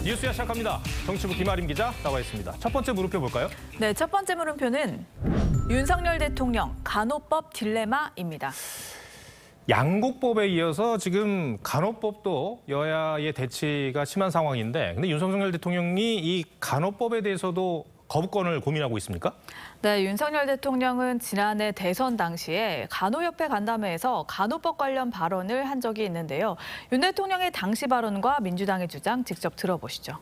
뉴스야 시작합니다. 정치부 김아림 기자 나와 있습니다. 첫 번째 물음표 볼까요? 네, 첫 번째 물음표는 윤석열 대통령 간호법 딜레마입니다. 양곡법에 이어서 지금 간호법도 여야의 대치가 심한 상황인데, 근데 윤석열 대통령이 이 간호법에 대해서도 거부권을 고민하고 있습니까? 네, 윤석열 대통령은 지난해 대선 당시에 간호협회 간담회에서 간호법 관련 발언을 한 적이 있는데요. 윤 대통령의 당시 발언과 민주당의 주장 직접 들어보시죠.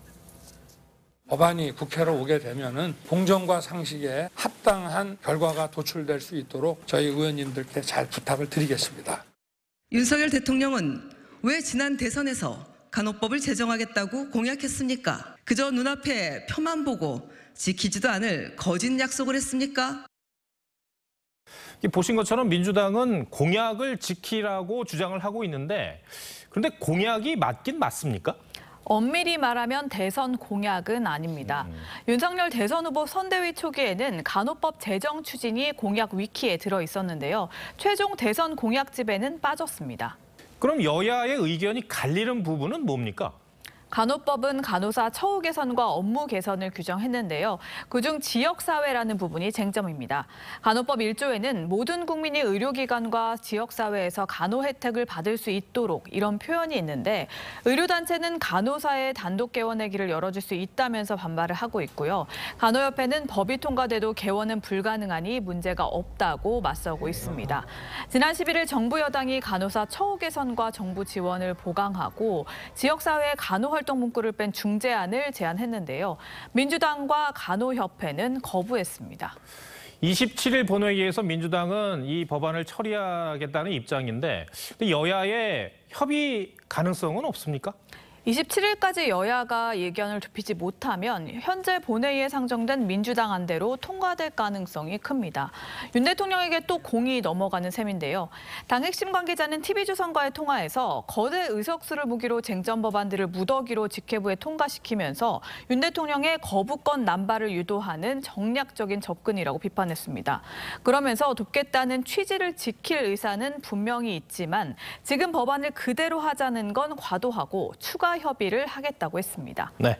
법안이 국회로 오게 되면은 공정과 상식에 합당한 결과가 도출될 수 있도록 저희 의원님들께 잘 부탁을 드리겠습니다. 윤석열 대통령은 왜 지난 대선에서 간호법을 제정하겠다고 공약했습니까? 그저 눈앞에 표만 보고 지키지도 않을 거짓 약속을 했습니까? 보신 것처럼 민주당은 공약을 지키라고 주장을 하고 있는데, 그런데 공약이 맞긴 맞습니까? 엄밀히 말하면 대선 공약은 아닙니다. 윤석열 대선 후보 선대위 초기에는 간호법 제정 추진이 공약 위키에 들어 있었는데요. 최종 대선 공약집에는 빠졌습니다. 그럼 여야의 의견이 갈리는 부분은 뭡니까? 간호법은 간호사 처우 개선과 업무 개선을 규정했는데요. 그중 지역사회라는 부분이 쟁점입니다. 간호법 1조에는 모든 국민이 의료기관과 지역사회에서 간호 혜택을 받을 수 있도록 이런 표현이 있는데, 의료단체는 간호사의 단독 개원의 길을 열어줄 수 있다면서 반발을 하고 있고요. 간호협회는 법이 통과돼도 개원은 불가능하니 문제가 없다고 맞서고 있습니다. 지난 11일 정부 여당이 간호사 처우 개선과 정부 지원을 보강하고 지역사회의 간호활동 문구를 뺀 중재안을 제안했는데요. 민주당과 간호협회는 거부했습니다. 27일 본회의에서 민주당은 이 법안을 처리하겠다는 입장인데, 여야의 협의 가능성은 없습니까? 27일까지 여야가 의견을 좁히지 못하면 현재 본회의에 상정된 민주당 안대로 통과될 가능성이 큽니다. 윤 대통령에게 또 공이 넘어가는 셈인데요. 당 핵심 관계자는 TV조선과의 통화에서 거대 의석수를 무기로 쟁점 법안들을 무더기로 직회부에 통과시키면서 윤 대통령의 거부권 남발을 유도하는 정략적인 접근이라고 비판했습니다. 그러면서 돕겠다는 취지를 지킬 의사는 분명히 있지만 지금 법안을 그대로 하자는 건 과도하고 추가 협의를 하겠다고 했습니다. 네.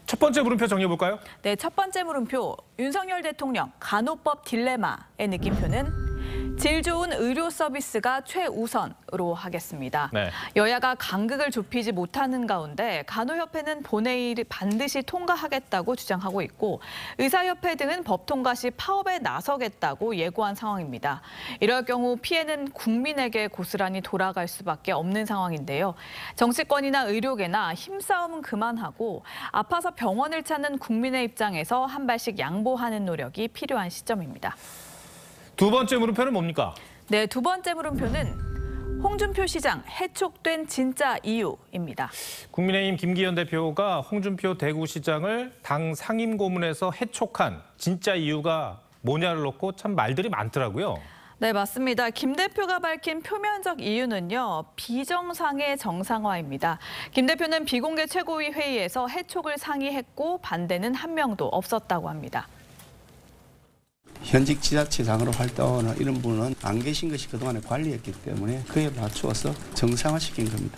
첫 번째 물음표 정리해볼까요? 네, 첫 번째 물음표. 윤석열 대통령 간호법 딜레마의 느낌표는 질 좋은 의료 서비스가 최우선으로 하겠습니다. 네. 여야가 간극을 좁히지 못하는 가운데 간호협회는 본회의를 반드시 통과하겠다고 주장하고 있고, 의사협회 등은 법 통과 시 파업에 나서겠다고 예고한 상황입니다. 이럴 경우 피해는 국민에게 고스란히 돌아갈 수밖에 없는 상황인데요. 정치권이나 의료계나 힘싸움은 그만하고 아파서 병원을 찾는 국민의 입장에서 한 발씩 양보하는 노력이 필요한 시점입니다. 두 번째 물음표는 뭡니까? 네, 두 번째 물음표는 홍준표 시장 해촉된 진짜 이유입니다. 국민의힘 김기현 대표가 홍준표 대구시장을 당 상임고문에서 해촉한 진짜 이유가 뭐냐를 놓고 참 말들이 많더라고요. 네, 맞습니다. 김 대표가 밝힌 표면적 이유는요, 비정상의 정상화입니다. 김 대표는 비공개 최고위 회의에서 해촉을 상의했고 반대는 한 명도 없었다고 합니다. 현직 지자체장으로 활동하는 이런 분은 안 계신 것이 그동안에 관리했기 때문에 그에 맞추어서 정상화시킨 겁니다.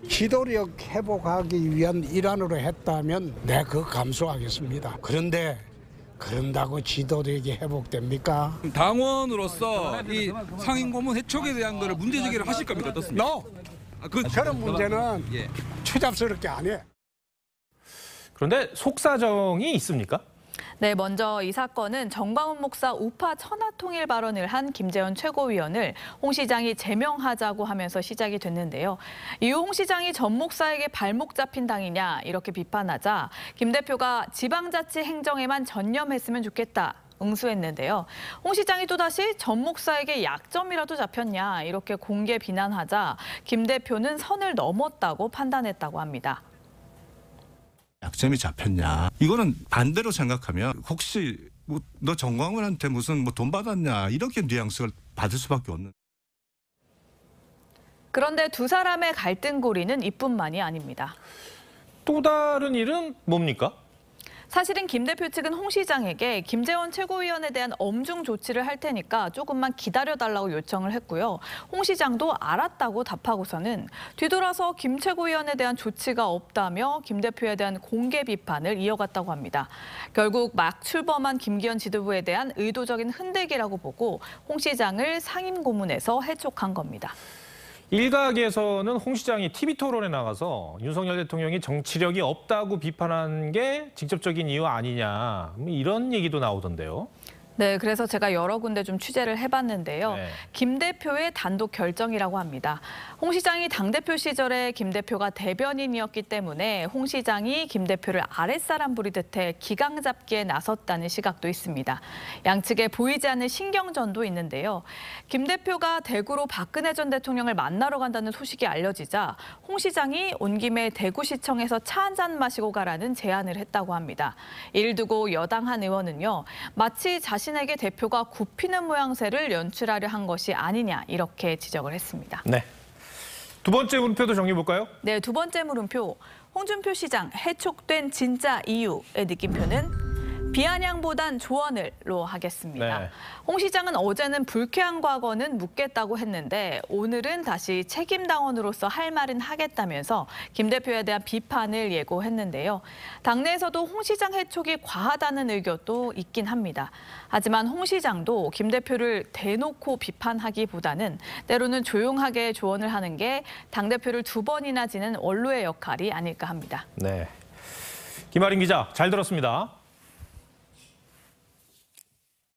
지도력 회복하기 위한 일환으로 했다면 네, 그거 감수하겠습니다. 그런데 그런다고 지도력이 회복됩니까? 당원으로서 이 상임고문 해촉에 대한 거를 문제제기를 하실 겁니까? 어떻습니까? No. 그런 문제는 추잡스럽게 안 해. 그런데 속사정이 있습니까? 네, 먼저 이 사건은 정광훈 목사 우파 천하통일 발언을 한 김재원 최고위원을 홍 시장이 제명하자고 하면서 시작이 됐는데요. 이후 홍 시장이 전 목사에게 발목 잡힌 당이냐 이렇게 비판하자 김 대표가 지방자치 행정에만 전념했으면 좋겠다. 응수했는데요. 홍 시장이 또다시 전 목사에게 약점이라도 잡혔냐 이렇게 공개 비난하자 김 대표는 선을 넘었다고 판단했다고 합니다. 약점이 잡혔냐. 이거는 반대로 생각하면 혹시 너 정광훈한테 무슨 돈 받았냐 이렇게 뉘앙스를 받을 수밖에 없는. 그런데 두 사람의 갈등고리는 이뿐만이 아닙니다. 또 다른 일은 뭡니까? 사실은 김 대표 측은 홍 시장에게 김재원 최고위원에 대한 엄중 조치를 할 테니까 조금만 기다려달라고 요청을 했고요. 홍 시장도 알았다고 답하고서는 뒤돌아서 김 최고위원에 대한 조치가 없다며 김 대표에 대한 공개 비판을 이어갔다고 합니다. 결국 막 출범한 김기현 지도부에 대한 의도적인 흔들기라고 보고 홍 시장을 상임고문에서 해촉한 겁니다. 일각에서는 홍 시장이 TV 토론에 나가서 윤석열 대통령이 정치력이 없다고 비판한 게 직접적인 이유 아니냐, 이런 얘기도 나오던데요. 네, 그래서 제가 여러 군데 좀 취재를 해봤는데요. 네. 김 대표의 단독 결정이라고 합니다. 홍 시장이 당대표 시절에 김 대표가 대변인이었기 때문에 홍 시장이 김 대표를 아랫사람 부리듯해 기강 잡기에 나섰다는 시각도 있습니다. 양측에 보이지 않는 신경전도 있는데요. 김 대표가 대구로 박근혜 전 대통령을 만나러 간다는 소식이 알려지자 홍 시장이 온 김에 대구시청에서 차 한 잔 마시고 가라는 제안을 했다고 합니다. 이를 두고 여당 한 의원은요. 마치 자신에게 대표가 굽히는 모양새를 연출하려 한 것이 아니냐 이렇게 지적을 했습니다. 네. 두 번째 물음표도 정리해 볼까요? 네, 두 번째 물음표. 홍준표 시장 해촉된 진짜 이유의 느낌표는 비아냥보단 조언을로 하겠습니다. 네. 홍 시장은 어제는 불쾌한 과거는 묻겠다고 했는데 오늘은 다시 책임당원으로서 할 말은 하겠다면서 김 대표에 대한 비판을 예고했는데요. 당내에서도 홍 시장 해촉이 과하다는 의견도 있긴 합니다. 하지만 홍 시장도 김 대표를 대놓고 비판하기보다는 때로는 조용하게 조언을 하는 게 당대표를 두 번이나 지는 원로의 역할이 아닐까 합니다. 네. 김아린 기자, 잘 들었습니다.